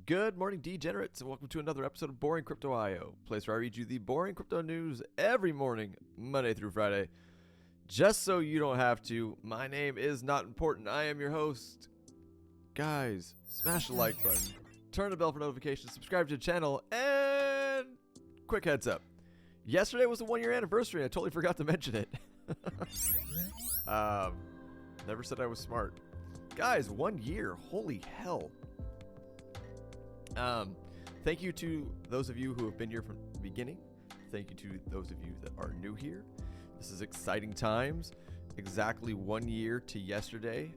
Good morning, degenerates, and welcome to another episode of Boring Crypto IO, place where I read you the boring crypto news every morning, Monday through Friday, just so you don't have to. My name is not important. I am your host. Guys, smash the like button, turn the bell for notifications, subscribe to the channel, and quick heads up. Yesterday was the 1 year anniversary, and I totally forgot to mention it. Never said I was smart. Guys, 1 year, holy hell. Thank you to those of you who have been here from the beginning. Thank you to those of you that are new here. This is exciting times. Exactly 1 year to yesterday,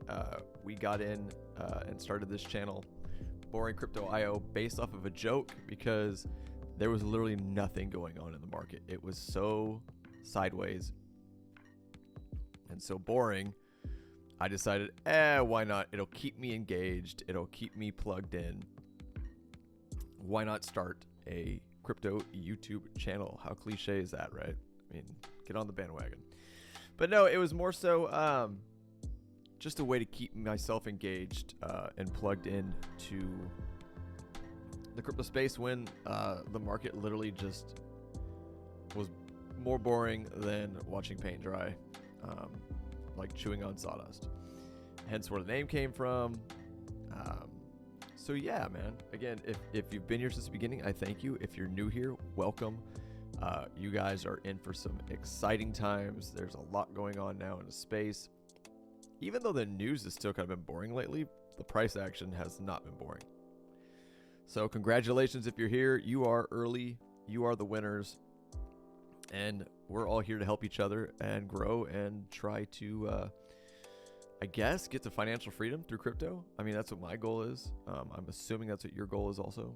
we got in and started this channel, Boring Crypto IO, based off of a joke because there was literally nothing going on in the market. It was so sideways and so boring. I decided, why not? It'll keep me engaged. It'll keep me plugged in. Why not start a crypto YouTube channel? How cliche is that, right? I mean, get on the bandwagon. But no, it was more so just a way to keep myself engaged and plugged in to the crypto space when the market literally just was more boring than watching paint dry, like chewing on sawdust. Hence where the name came from. So yeah, man, again, if you've been here since the beginning, I thank you. If you're new here, welcome. You guys are in for some exciting times. There's a lot going on now in the space. Even though the news has still kind of been boring lately, the price action has not been boring. So congratulations if you're here. You are early. You are the winners. And we're all here to help each other and grow and try to I guess get to financial freedom through crypto. I mean, that's what my goal is. I'm assuming that's what your goal is also.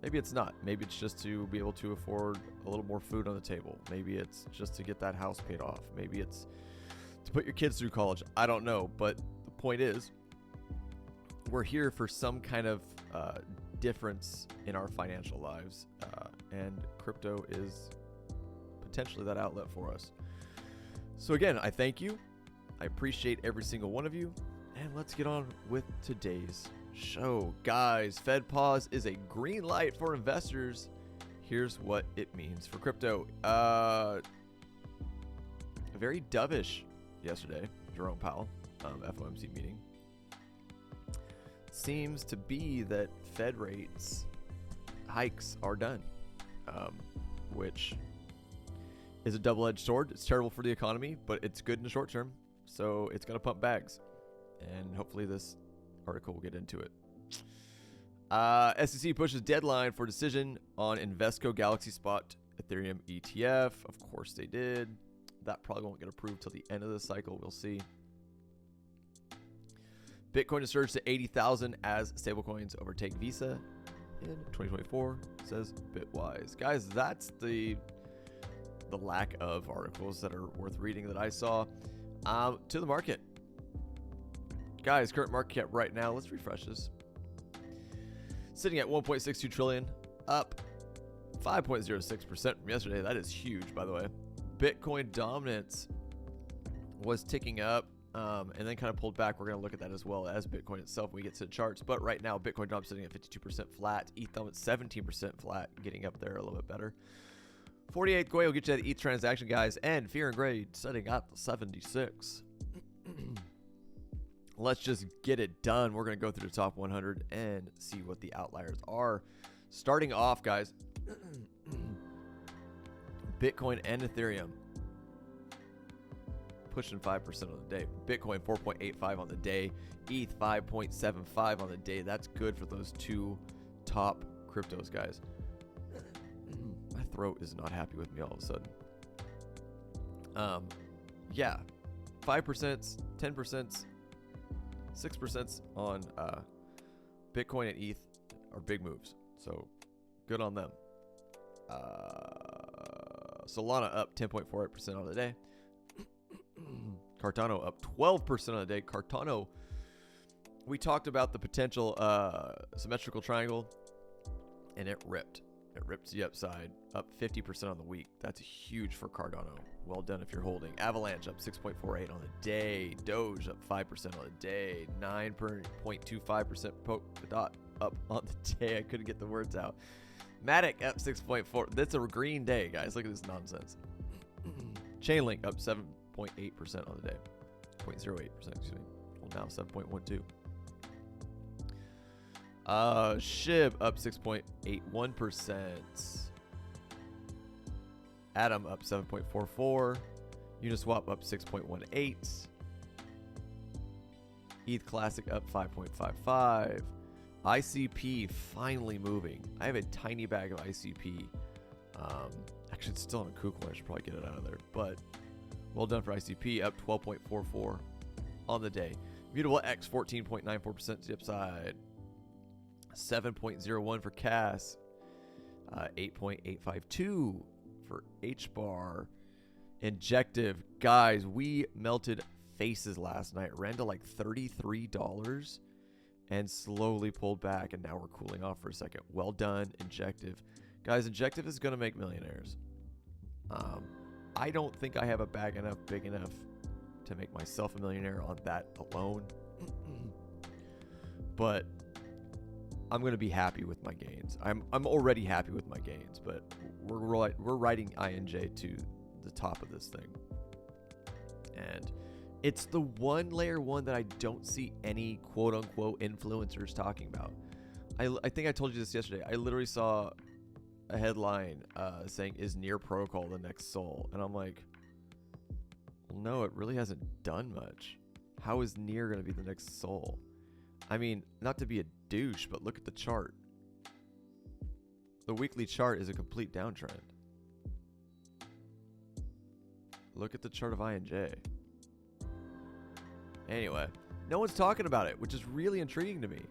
Maybe it's not. Maybe it's just to be able to afford a little more food on the table. Maybe it's just to get that house paid off. Maybe it's to put your kids through college. I don't know. But the point is, we're here for some kind of difference in our financial lives. And crypto is potentially that outlet for us. So again, I thank you. I appreciate every single one of you, and let's get on with today's show. Guys, Fed pause is a green light for investors. Here's what it means for crypto. Very dovish yesterday, Jerome Powell, FOMC meeting. Seems to be that Fed rates hikes are done, which is a double-edged sword. It's terrible for the economy, but it's good in the short term. So it's going to pump bags, and hopefully this article will get into it. SEC pushes deadline for decision on Invesco Galaxy spot Ethereum ETF. Of course they did. That probably won't get approved till the end of the cycle. We'll see. Bitcoin has surged to 80,000 as stablecoins overtake Visa in 2024, says Bitwise. Guys, that's the lack of articles that are worth reading that I saw. To the market. Guys, current market cap right now, let's refresh this. Sitting at 1.62 trillion, up 5.06% from yesterday. That is huge, by the way. Bitcoin dominance was ticking up and then kind of pulled back. We're going to look at that as well as Bitcoin itself when we get to the charts. But right now, Bitcoin dominance sitting at 52% flat. ETH at 17% flat, getting up there a little bit better. 48th Goy will get you that ETH transaction, guys, and Fear and Grade setting at the 76. Let's just get it done. We're going to go through the top 100 and see what the outliers are. Starting off, guys, Bitcoin and Ethereum pushing 5% on the day. Bitcoin 4.85 on the day. ETH 5.75 on the day. That's good for those two top cryptos, guys. My throat is not happy with me all of a sudden. Yeah, 5%, 10%, 6% on Bitcoin and ETH are big moves. So good on them. Solana up 10.48% on the day. Cardano up 12% on the day. Cardano, we talked about the potential symmetrical triangle, and it ripped. It rips the upside, up 50% on the week. That's huge for Cardano. Well done if you're holding. Avalanche up 6.48 on the day. Doge up 5% on the day. 9.25% Polkadot up on the day. I couldn't get the words out. Matic up 6.4. That's a green day, guys. Look at this nonsense. Chainlink up 7.8% on the day. 0.08%, excuse me. Well, now 7.12. SHIB up 6.81%. Atom up 7.44. Uniswap up 6.18. ETH Classic up 5.55. ICP finally moving. I have a tiny bag of ICP. Actually, it's still on a KuCoin. I should probably get it out of there. But well done for ICP, up 12.44 on the day. Mutable X 14.94% to the upside. 7.01 for CAS. 8.852 for HBAR. Injective. Guys, we melted faces last night. Ran to like $33 and slowly pulled back, and now we're cooling off for a second. Well done, Injective. Guys, Injective is going to make millionaires. I don't think I have a bag big enough to make myself a millionaire on that alone. But I'm going to be happy with my gains. I'm already happy with my gains, but we're riding INJ to the top of this thing. And it's the one layer one that I don't see any quote unquote influencers talking about. I think I told you this yesterday. I literally saw a headline saying, "Is Near Protocol the next Sol?" And I'm like, well, no, it really hasn't done much. How is Near going to be the next Sol? I mean, not to be a douche, but look at the chart. The weekly chart is a complete downtrend. Look at the chart of INJ. Anyway, no one's talking about it, which is really intriguing to me.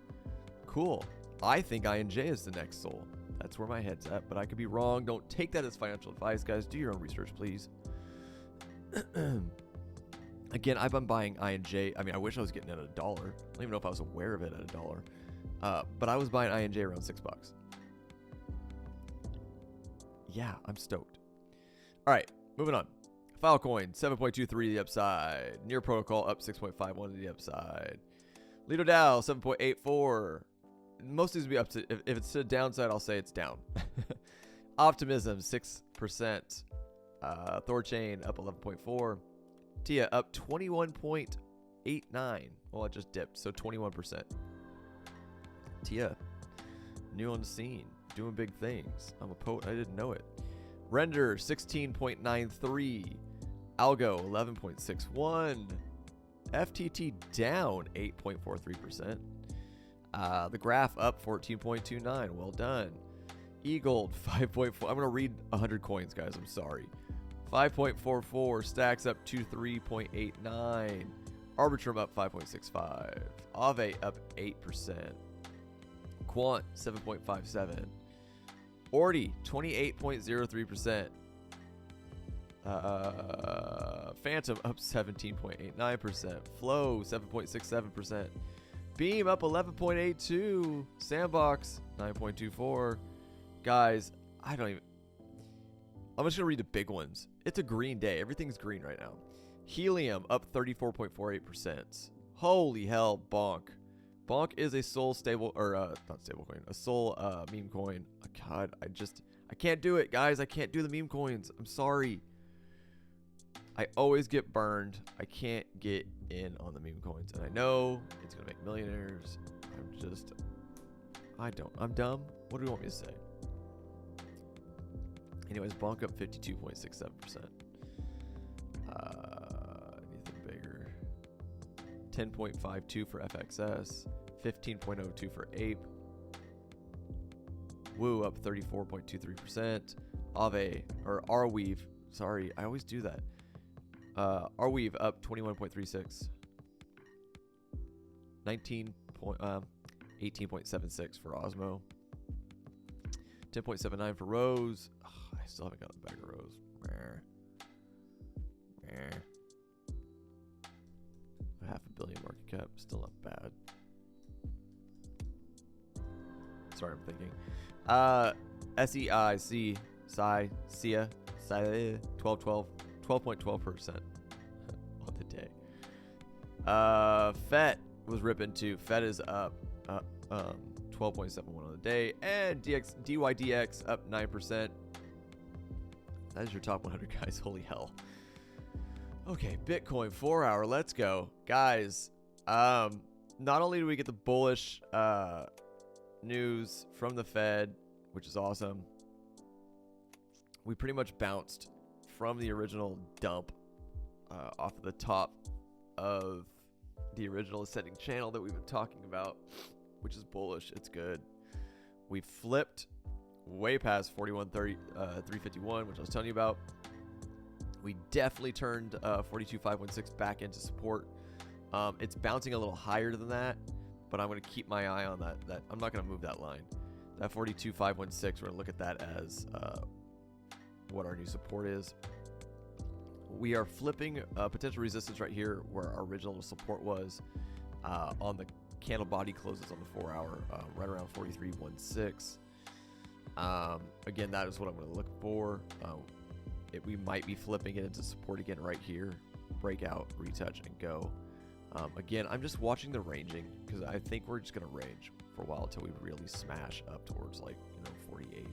Cool. I think INJ is the next Sol. That's where my head's at, but I could be wrong. Don't take that as financial advice, guys. Do your own research, please. Again, I've been buying INJ. I mean, I wish I was getting it at $1. I don't even know if I was aware of it at $1. But I was buying INJ around $6. Yeah, I'm stoked. All right, moving on. Filecoin, 7.23 to the upside. Near Protocol up 6.51 to the upside. Lido DAO, 7.84. Most of these will be up to, if it's to the downside, I'll say it's down. Optimism, 6%. Thorchain up 11.4. TIA up 21.89. Well, it just dipped, so 21%. TIA, new on the scene, doing big things. I'm a poet, I didn't know it. Render, 16.93. Algo, 11.61. FTT down 8.43%. The graph up 14.29. Well done. eGold 5.4. I'm going to read 100 coins, guys. I'm sorry. 5.44. Stacks up 23.89. Arbitrum up 5.65. Aave up 8%. Quant 7.57. Ordi 28.03%. Phantom up 17.89%. Flow 7.67%. Beam up 11.82. Sandbox 9.24. Guys, I'm just gonna read the big ones. It's a green day. Everything's green right now. Helium up 34.48%. Holy hell, Bonk. Bonk is a Sol stable, or not stable coin, a Sol meme coin. Oh, God, I can't do it, guys. I can't do the meme coins. I'm sorry. I always get burned. I can't get in on the meme coins. And I know it's going to make millionaires. I'm dumb. What do you want me to say? Anyways, Bonk up 52.67%. Anything bigger? 10.52 for FXS. 15.02 for Ape. Woo up 34.23%. Aave, or Arweave. Sorry, I always do that. Arweave up 21.36. 18.76 for Osmo. 10.79 for Rose. Oh, I still haven't got the bag of Rose. $500 million market cap. Still not bad. Sorry, I'm thinking. SEIC. SIA. 12.12% on the day. FET was ripping too. FET is up 12.71 on the day. And DYDX up 9%. That is your top 100, guys. Holy hell. Okay, Bitcoin 4 hour. Let's go. Guys, not only do we get the bullish news from the Fed, which is awesome, we pretty much bounced from the original dump off of the top of the original ascending channel that we've been talking about, which is bullish. It's good. We flipped way past 351, which I was telling you about. We definitely turned 42.516 back into support. It's bouncing a little higher than that, but I'm going to keep my eye on that. I'm not going to move that line. That 42.516, we're going to look at that as what our new support is. We are flipping potential resistance right here where our original support was on the candle body closes on the 4 hour, right around 43.16. Again, that is what I'm going to look for. We might be flipping it into support again right here. Breakout, retouch, and go. Again, I'm just watching the ranging because I think we're just going to range for a while until we really smash up towards 48.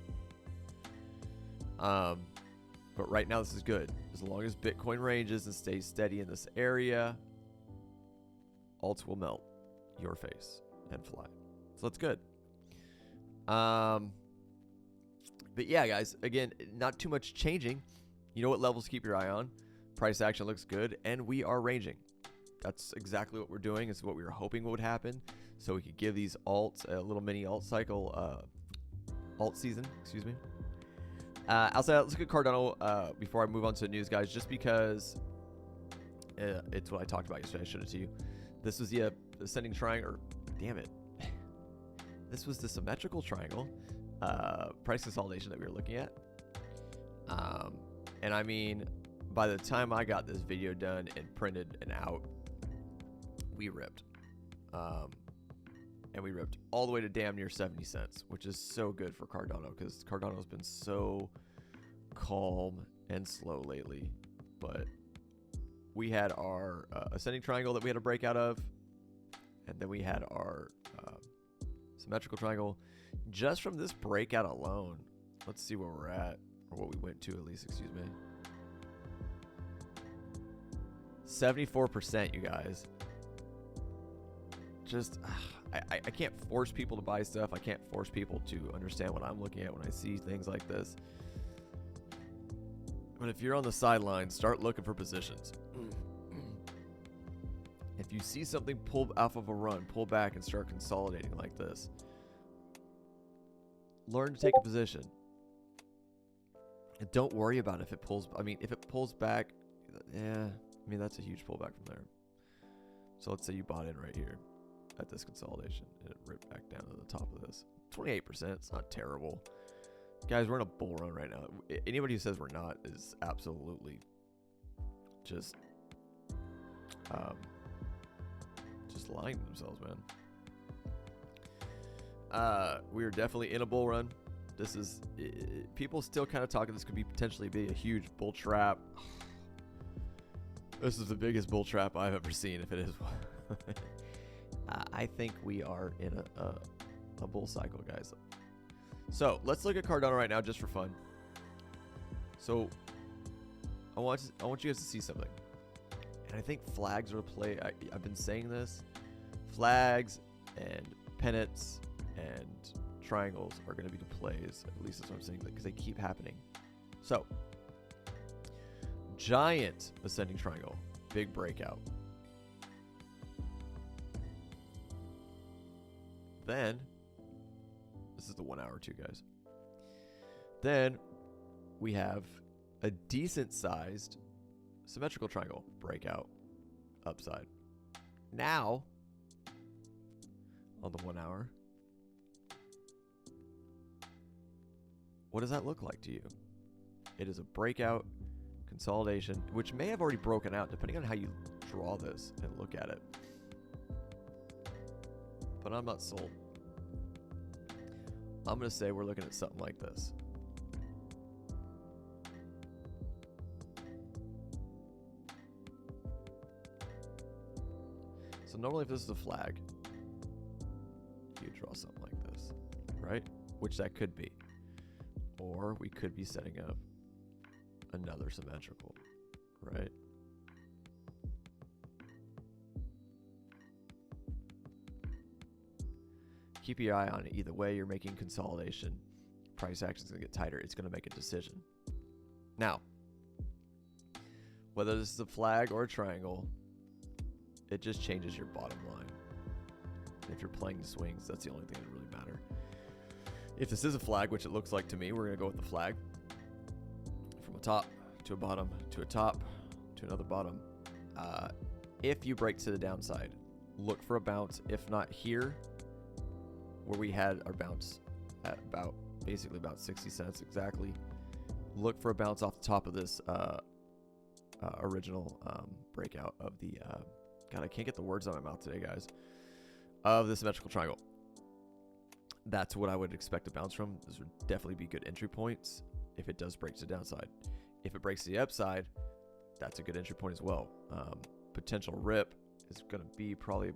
But right now this is good. As long as Bitcoin ranges and stays steady in this area, alts will melt your face and fly. So that's good. But yeah, guys, again, not too much changing. You know what levels to keep your eye on. Price action looks good, and we are ranging. That's exactly what we're doing. It's what we were hoping would happen. So we could give these alts a little mini alt cycle, alt season, excuse me. Outside, let's look at Cardano before I move on to the news, guys, just because it's what I talked about yesterday. I showed it to you. This was the ascending triangle. Damn it. This was the symmetrical triangle price consolidation that we were looking at. And I mean, by the time I got this video done and printed and out, we ripped. And we ripped all the way to damn near 70 cents, which is so good for Cardano because Cardano's been so calm and slow lately. But we had our ascending triangle that we had to break out of, and then we had our symmetrical triangle. Just from this breakout alone, let's see where we're at, or what we went to at least, excuse me. 74%, you guys. Just, I can't force people to buy stuff. I can't force people to understand what I'm looking at when I see things like this. But if you're on the sidelines, start looking for positions. If you see something pull off of a run, pull back and start consolidating like this, learn to take a position. And don't worry about if it pulls. I mean, if it pulls back, yeah, I mean, that's a huge pullback from there. So let's say you bought in right here at this consolidation and it ripped back down to the top of this. 28%, it's not terrible. Guys, we're in a bull run right now. Anybody who says we're not is absolutely just lying to themselves, man. We are definitely in a bull run. This is, people still kind of talking this could be potentially be a huge bull trap. This is the biggest bull trap I've ever seen, if it is. I think we are in a bull cycle, guys. So let's look at Cardano right now just for fun. So I want you guys to see something. And I think flags are a play. I've been saying this. Flags and pennants and triangles are going to be the plays. At least that's what I'm saying, because they keep happening. So giant ascending triangle, big breakout. Then, this is the 1 hour too, guys. Then we have a decent sized symmetrical triangle breakout upside. Now, on the 1 hour, what does that look like to you? It is a breakout consolidation, which may have already broken out depending on how you draw this and look at it. But I'm not sold. I'm going to say we're looking at something like this. So normally if this is a flag, you draw something like this. which that could be. Or we could be setting up another symmetrical, right? Keep your eye on it. Either way, you're making consolidation. Price action is going to get tighter. It's going to make a decision. Now, whether this is a flag or a triangle, it just changes your bottom line. If you're playing the swings, that's the only thing that really matter. If this is a flag, which it looks like to me, we're going to go with the flag. From a top to a bottom to a top to another bottom. If you break to the downside, look for a bounce. If not here, where we had our bounce at basically about 60 cents exactly. Look for a bounce off the top of this original breakout of the, God, I can't get the words out of my mouth today, guys, of the symmetrical triangle. That's what I would expect to bounce from. This would definitely be good entry points if it does break to the downside. If it breaks to the upside, that's a good entry point as well. Potential rip is going to be probably, I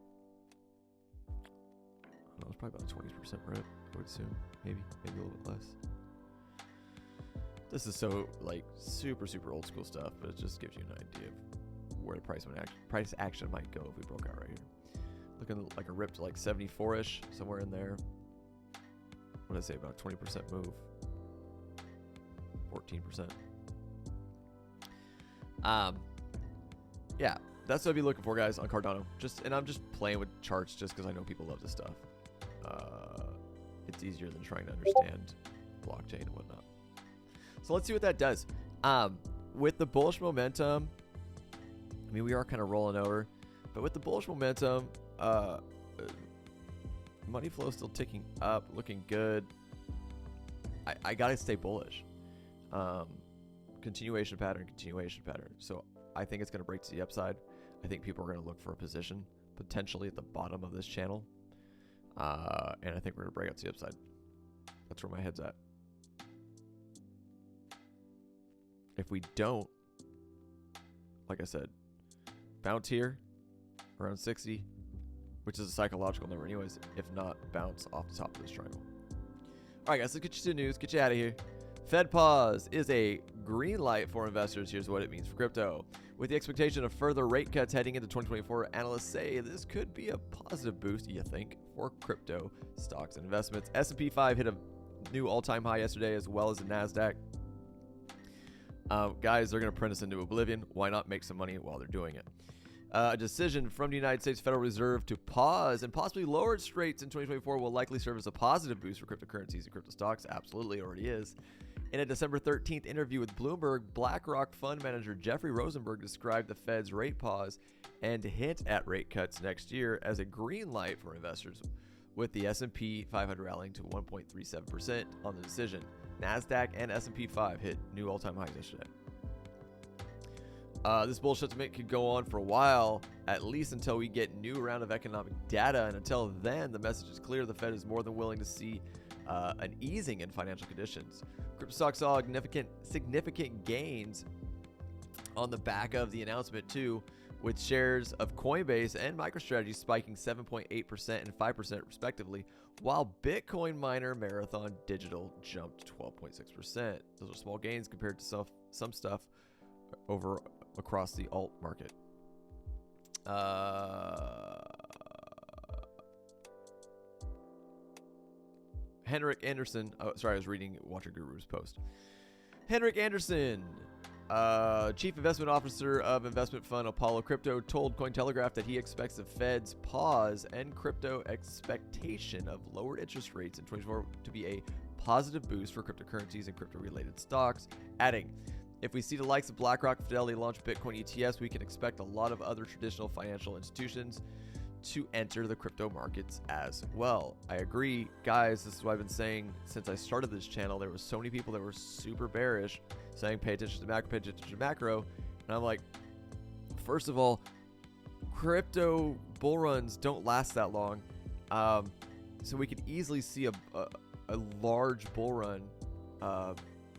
don't know, it's probably about a 20% rip, I would assume. Maybe a little bit less. This is so like super old school stuff, but it just gives you an idea of where the price action might go if we broke out right here. Looking like a rip to like 74-ish, somewhere in there. What did I say, about 20% move? 14%. Yeah, that's what I'd be looking for, guys, on Cardano. And I'm just playing with charts just because I know people love this stuff. It's easier than trying to understand blockchain and whatnot. So let's see what that does. With the bullish momentum, I mean, we are kind of rolling over, but with the bullish momentum, money flow still ticking up, looking good. I gotta stay bullish. Continuation pattern. So I think it's gonna break to the upside. I think people are gonna look for a position potentially at the bottom of this channel. And I think we're gonna break out to the upside. That's where my head's at. If we don't, like I said, bounce here around 60, which is a psychological number anyways. If not, bounce off the top of this triangle. All right, guys, let's get you to the news. Get you out of here. Fed pause is a green light for investors. Here's what it means for crypto. With the expectation of further rate cuts heading into 2024, analysts say this could be a positive boost, you think, for crypto stocks and investments. S&P 5 hit a new all-time high yesterday, as well as the NASDAQ. Guys, they're going to print us into oblivion. Why not make some money while they're doing it? A decision from the United States Federal Reserve to pause and possibly lower its rates in 2024 will likely serve as a positive boost for cryptocurrencies and crypto stocks. Absolutely, already is. In a December 13th interview with Bloomberg, BlackRock fund manager Jeffrey Rosenberg described the Fed's rate pause and hint at rate cuts next year as a green light for investors, with the S&P 500 rallying to 1.37% on the decision. NASDAQ and S&P 5 hit new all-time highs yesterday. This bull sentiment could go on for a while, at least until we get new round of economic data. And until then, the message is clear. The Fed is more than willing to see an easing in financial conditions. Crypto stocks saw significant gains on the back of the announcement, too, with shares of Coinbase and MicroStrategy spiking 7.8% and 5% respectively, while Bitcoin miner Marathon Digital jumped 12.6%. Those are small gains compared to some stuff across the alt market. Henrik Anderson. Oh, sorry, I was reading Watcher Guru's post. Henrik Anderson, Chief Investment Officer of investment fund Apollo Crypto, told Cointelegraph that he expects the Fed's pause and crypto expectation of lowered interest rates in 2024 to be a positive boost for cryptocurrencies and crypto-related stocks, adding, if we see the likes of BlackRock and Fidelity launch Bitcoin ETFs, we can expect a lot of other traditional financial institutions to enter the crypto markets as well. I agree, guys. This is what I've been saying since I started this channel. There were so many people that were super bearish, saying pay attention to macro, pay attention to macro. And I'm like, first of all, crypto bull runs don't last that long. So we could easily see a large bull run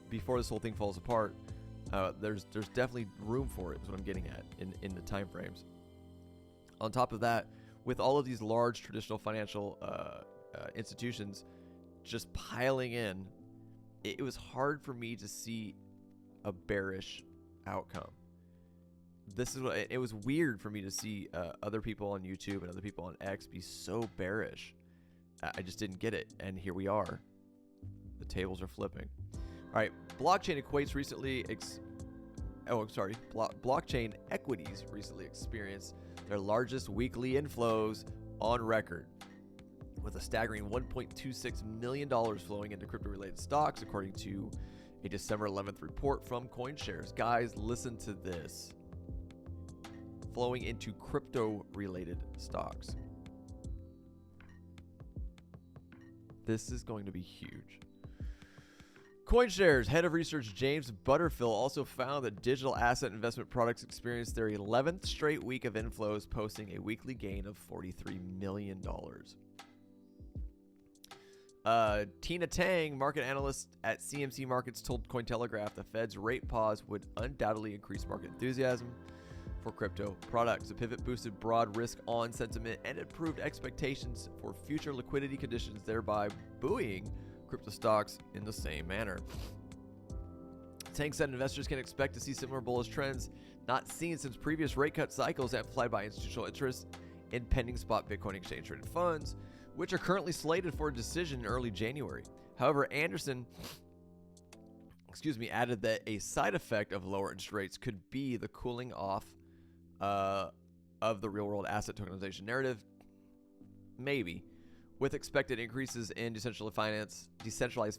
before this whole thing falls apart. There's definitely room for it, is what I'm getting at in the time frames. On top of that, with all of these large traditional financial institutions just piling in, it was hard for me to see a bearish outcome. This is what it was weird for me to see other people on YouTube and other people on X be so bearish. I just didn't get it, and here we are. The tables are flipping. All right, blockchain equities recently experienced their largest weekly inflows on record, with a staggering $1.26 million flowing into crypto-related stocks, according to a December 11th report from CoinShares. Guys, listen to this. Flowing into crypto-related stocks. This is going to be huge. CoinShares head of research James Butterfill also found that digital asset investment products experienced their 11th straight week of inflows, posting a weekly gain of $43 million. Tina Tang, market analyst at CMC Markets, told Cointelegraph the Fed's rate pause would undoubtedly increase market enthusiasm for crypto products. The pivot boosted broad risk-on sentiment and improved expectations for future liquidity conditions, thereby buoying crypto stocks in the same manner. Tang said investors can expect to see similar bullish trends not seen since previous rate cut cycles, amplified by institutional interest in pending spot Bitcoin exchange-traded funds, which are currently slated for a decision in early January. However, Anderson added that a side effect of lower interest rates could be the cooling off of the real-world asset tokenization narrative. Maybe. With expected increases in decentralized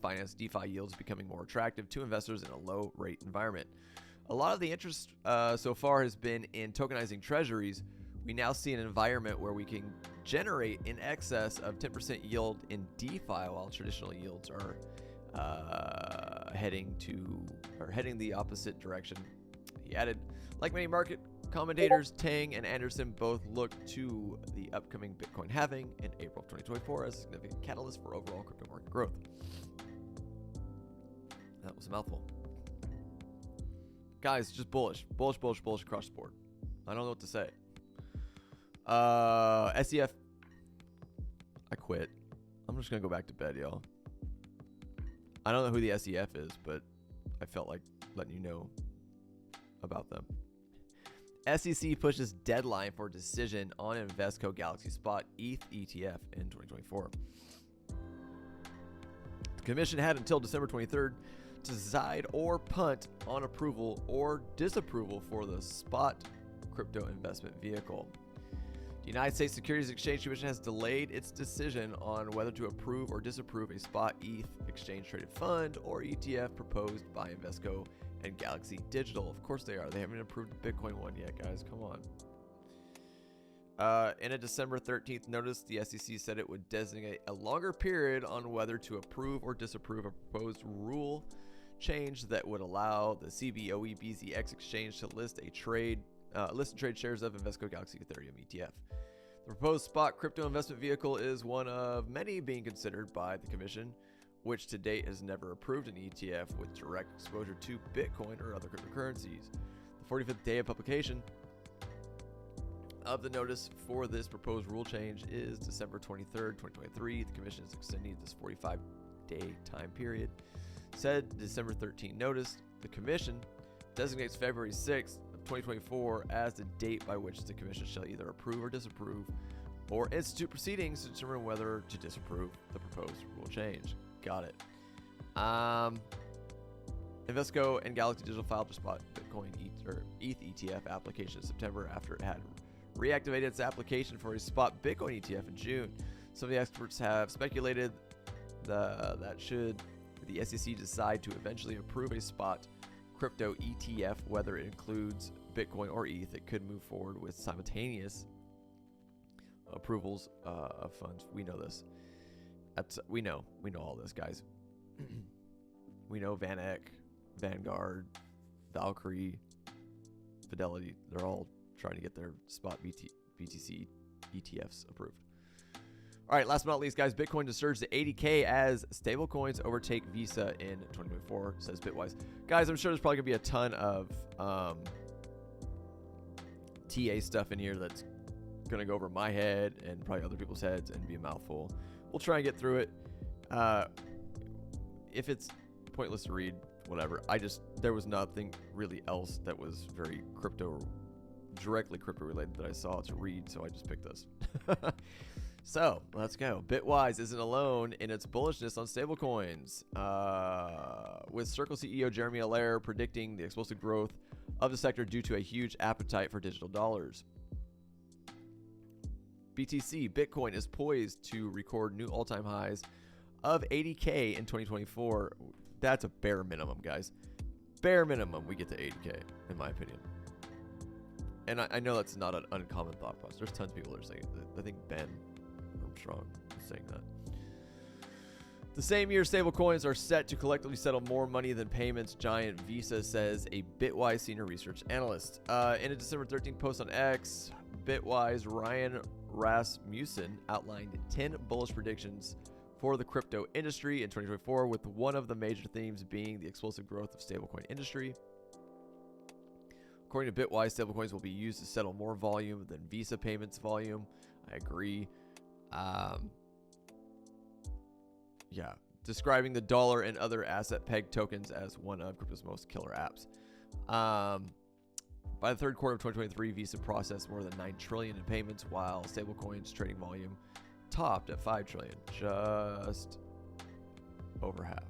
finance, DeFi yields becoming more attractive to investors in a low-rate environment. A lot of the interest so far has been in tokenizing treasuries. We now see an environment where we can generate in excess of 10% yield in DeFi, while traditional yields are heading the opposite direction. He added, like many market commentators, Tang and Anderson both look to the upcoming Bitcoin halving in April of 2024 as a significant catalyst for overall crypto market growth. That was a mouthful. Guys, just bullish across the board. I don't know what to say. SEF, I quit. I'm just gonna go back to bed, y'all. I don't know who the SEF is, but I felt like letting you know about them. SEC pushes deadline for decision on Invesco Galaxy Spot ETH ETF in 2024. The commission had until December 23rd to decide or punt on approval or disapproval for the spot crypto investment vehicle. The United States Securities Exchange Commission has delayed its decision on whether to approve or disapprove a spot ETH exchange-traded fund or ETF proposed by Invesco and Galaxy Digital. Of course they are. They haven't approved the Bitcoin one yet, guys. Come on. In a December 13th notice, the SEC said it would designate a longer period on whether to approve or disapprove a proposed rule change that would allow the CBOE-BZX exchange to list and trade shares of Invesco Galaxy Ethereum ETF. The proposed spot crypto investment vehicle is one of many being considered by the commission, which to date has never approved an ETF with direct exposure to Bitcoin or other cryptocurrencies. The 45th day of publication of the notice for this proposed rule change is December 23rd, 2023. The commission is extending this 45-day time period. Said December 13 notice, the commission designates February 6th, 2024 as the date by which the commission shall either approve or disapprove or institute proceedings to determine whether to disapprove the proposed rule change. Got it. Invesco and Galaxy Digital filed their spot Bitcoin ETH ETF application in September after it had reactivated its application for a spot Bitcoin ETF in June. Some of the experts have speculated that should the SEC decide to eventually approve a spot crypto ETF, whether it includes Bitcoin or ETH, it could move forward with simultaneous approvals of funds. We know this. We know all this, guys. We know VanEck, Vanguard, Valkyrie, Fidelity. They're all trying to get their spot BTC ETFs approved. All right, last but not least, guys, Bitcoin to surge to 80K as stablecoins overtake Visa in 2024, says Bitwise. Guys, I'm sure there's probably going to be a ton of TA stuff in here that's going to go over my head and probably other people's heads and be a mouthful. We'll try and get through it. If it's pointless to read, whatever. There was nothing really else that was very directly crypto related that I saw to read, so I just picked this. So let's go. Bitwise isn't alone in its bullishness on stablecoins, with Circle CEO Jeremy Allaire predicting the explosive growth of the sector due to a huge appetite for digital dollars. BTC, Bitcoin, is poised to record new all-time highs of 80K in 2024. That's a bare minimum, guys. Bare minimum, we get to 80K, in my opinion. And I know that's not an uncommon thought process. There's tons of people that are saying it. I think Ben Armstrong is saying that. The same year, stablecoins are set to collectively settle more money than payments giant Visa, says a Bitwise senior research analyst. In a December 13th post on X, Bitwise Ryan Rasmussen outlined 10 bullish predictions for the crypto industry in 2024, with one of the major themes being the explosive growth of stablecoin industry. According to Bitwise, stablecoins will be used to settle more volume than Visa payments volume. I agree. Yeah, describing the dollar and other asset peg tokens as one of crypto's most killer apps. By the third quarter of 2023, Visa processed more than $9 trillion in payments, while stablecoins trading volume topped at $5 trillion, just over half.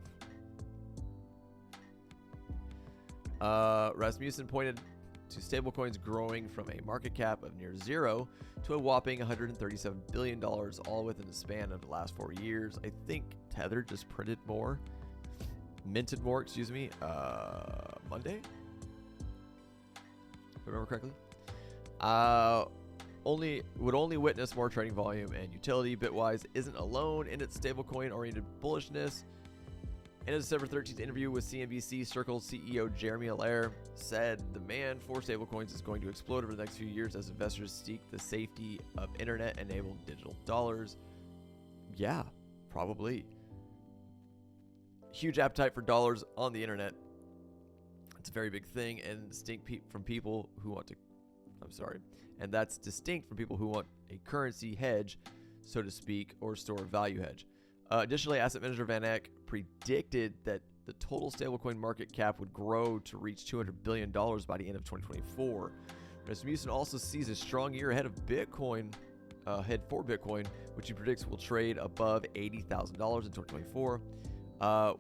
Rasmussen pointed to stablecoins growing from a market cap of near zero to a whopping $137 billion, all within the span of the last 4 years. I think Tether just minted more, Monday, if I remember correctly. Would only witness more trading volume and utility. Bitwise isn't alone in its stablecoin-oriented bullishness. In a December 13th interview with CNBC, Circle CEO Jeremy Allaire said demand for stablecoins is going to explode over the next few years as investors seek the safety of internet-enabled digital dollars. Yeah, probably. Huge appetite for dollars on the internet. It's a very big thing, and distinct from people who want to. And that's distinct from people who want a currency hedge, so to speak, or store value hedge. Additionally, asset manager Van Eck predicted that the total stablecoin market cap would grow to reach $200 billion by the end of 2024. Rasmussen also sees a strong year ahead for Bitcoin, which he predicts will trade above $80,000 in 2024,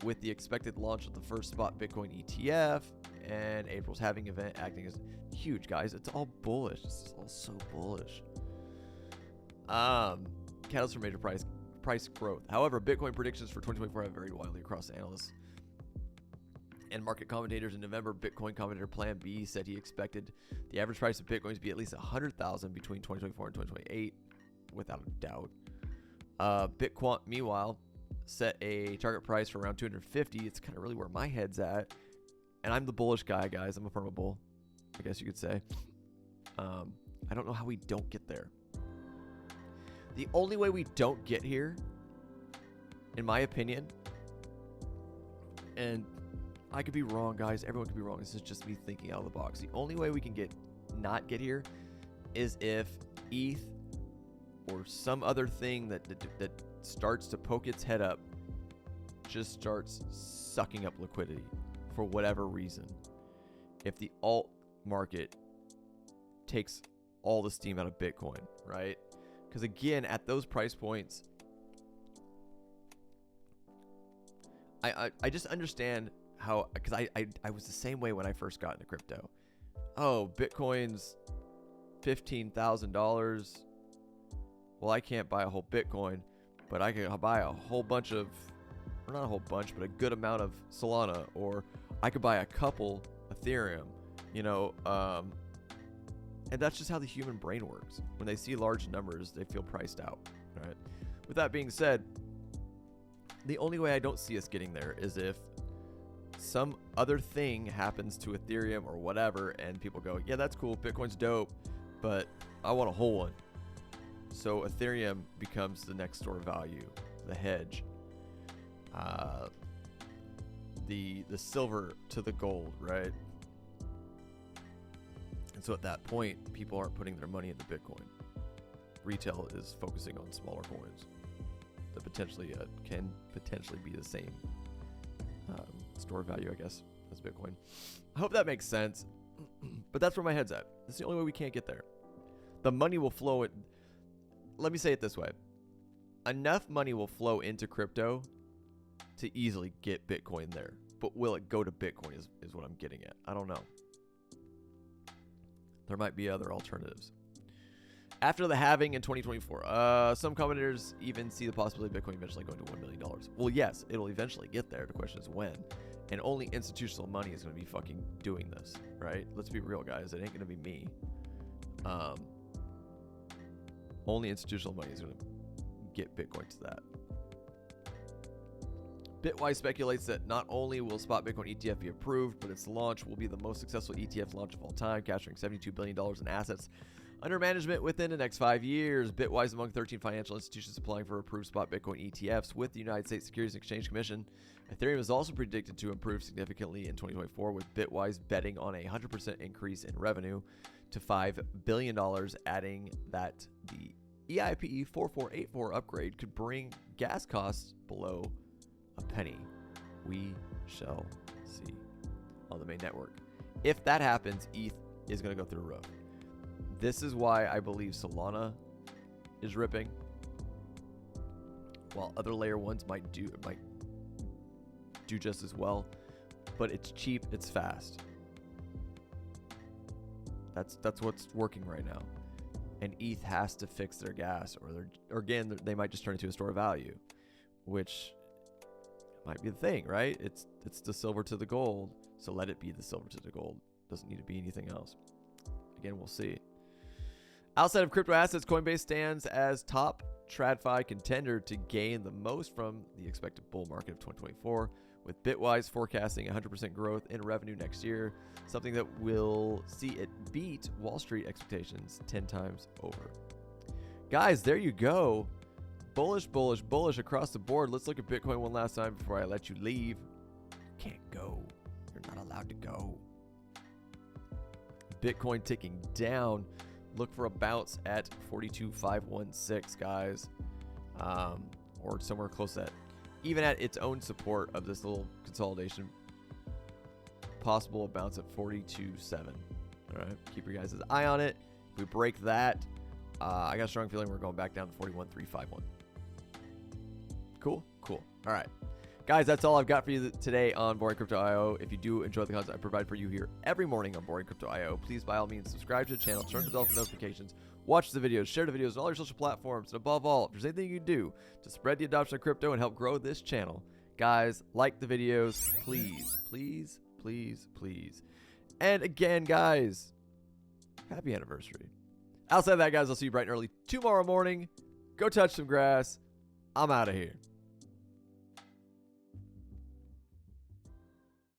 with the expected launch of the first spot Bitcoin ETF and April's halving event acting as huge, guys. It's all bullish. This is all so bullish. Catalyst for major price growth. However, Bitcoin predictions for 2024 have varied widely across analysts and market commentators. In November, Bitcoin commentator Plan B said he expected the average price of Bitcoin to be at least $100,000 between 2024 and 2028, without a doubt. Bitquant, meanwhile, set a target price for around $250. It's kind of really where my head's at. And I'm the bullish guy, guys. I'm a perma bull, I guess you could say. I don't know how we don't get there. The only way we don't get here, in my opinion, and I could be wrong, guys. Everyone could be wrong. This is just me thinking out of the box. The only way we can not get here is if ETH or some other thing that starts to poke its head up just starts sucking up liquidity for whatever reason. If the alt market takes all the steam out of Bitcoin, right? Because again, at those price points, I just understand how, because I was the same way when I first got into crypto. Oh, Bitcoin's $15,000. Well, I can't buy a whole Bitcoin, but I can buy a whole bunch of, or not a whole bunch, but a good amount of Solana, or I could buy a couple Ethereum, and that's just how the human brain works. When they see large numbers, they feel priced out, right? With that being said, the only way I don't see us getting there is if some other thing happens to Ethereum or whatever, and people go, yeah, that's cool, Bitcoin's dope, but I want a whole one. So Ethereum becomes the next store of value, the hedge, the silver to the gold, right? And so at that point, people aren't putting their money into Bitcoin. Retail is focusing on smaller coins. that potentially can potentially be the same store value, I guess, as Bitcoin. I hope that makes sense. But that's where my head's at. That's the only way we can't get there. The money will flow. Let me say it this way. Enough money will flow into crypto to easily get Bitcoin there. But will it go to Bitcoin is what I'm getting at. I don't know. There might be other alternatives. After the halving in 2024, some commentators even see the possibility of Bitcoin eventually going to $1 million. Well, yes, it'll eventually get there. The question is when. And only institutional money is going to be fucking doing this, right? Let's be real, guys. It ain't going to be me. Only institutional money is going to get Bitcoin to that. Bitwise speculates that not only will spot Bitcoin ETF be approved, but its launch will be the most successful ETF launch of all time, capturing $72 billion in assets under management within the next 5 years. Bitwise among 13 financial institutions applying for approved spot Bitcoin ETFs with the United States Securities and Exchange Commission. Ethereum is also predicted to improve significantly in 2024, with Bitwise betting on a 100% increase in revenue to $5 billion, adding that the EIP 4484 upgrade could bring gas costs below a penny. We shall see on the main network. If that happens, ETH is going to go through the roof. This is why I believe Solana is ripping, while other layer ones might do just as well. But it's cheap, it's fast. That's what's working right now. And ETH has to fix their gas, or again, they might just turn into a store of value, which might be the thing, right? It's the silver to the gold, so let it be the silver to the gold. Doesn't need to be anything else. Again, we'll see. Outside of crypto assets, Coinbase stands as top TradFi contender to gain the most from the expected bull market of 2024, with Bitwise forecasting 100% growth in revenue next year, something that will see it beat Wall Street expectations 10 times over. Guys, there you go. Bullish, bullish, bullish across the board. Let's look at Bitcoin one last time before I let you leave. You can't go. You're not allowed to go. Bitcoin ticking down. Look for a bounce at 42,516, guys. Or somewhere close to that. Even at its own support of this little consolidation, possible bounce at 42.7. All right, keep your guys' eye on it. If we break that, I got a strong feeling we're going back down to 41,351. Cool. All right, guys, that's all I've got for you today on Boring Crypto IO. If you do enjoy the content I provide for you here every morning on Boring Crypto IO, please by all means subscribe to the channel, turn the bell for notifications, watch the videos, share the videos on all your social platforms, and above all, if there's anything you can do to spread the adoption of crypto and help grow this channel, guys, like the videos, please, please, please, please. And again, guys, happy anniversary. Outside of that, guys, I'll see you bright and early tomorrow morning. Go touch some grass. I'm out of here.